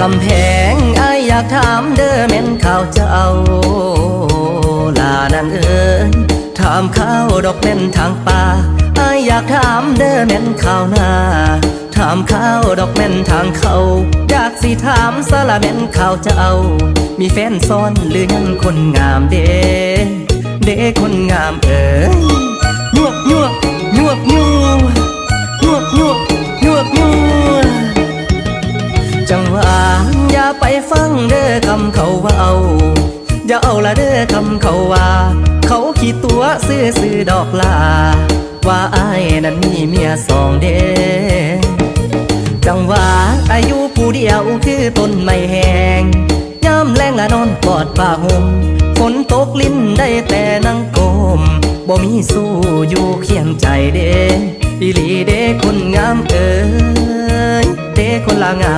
คำแพงอายอยากถามเด้อแม่นข่าวเจ้าลานางเอ๋ยถามข้าวดอกแม่นทางป่าอายอยากถามเด้อแม่นข่าวนาถามข้าวดอกแม่นทางเขาอยากสิถามสละแม่นข่าวเจ้ามีแฟนซ้อนหรือยังคนงามเด้เด้คนงามเอ๋ยยวกยวกยวกยวกยวกยวกยวกจังหวะอย่าไปฟังเด้อคำเขาว่าเอาอย่าเอาละเด้อคำเขาว่าเขาขี้ตัวซื้อดอกลาว่าอ้ายนั้นมีเมียสองเด้จังหวะอายุผู้เดียวคือต้นไม้แห้งย่ำแรงละนอนกอดผ้าห่มฝนตกลิ้นได้แต่นั่งก้มบ่มีสู้อยู่เคียงใจเด้อีหลีเด้คนงามเอ๋ยเด้คนละงาม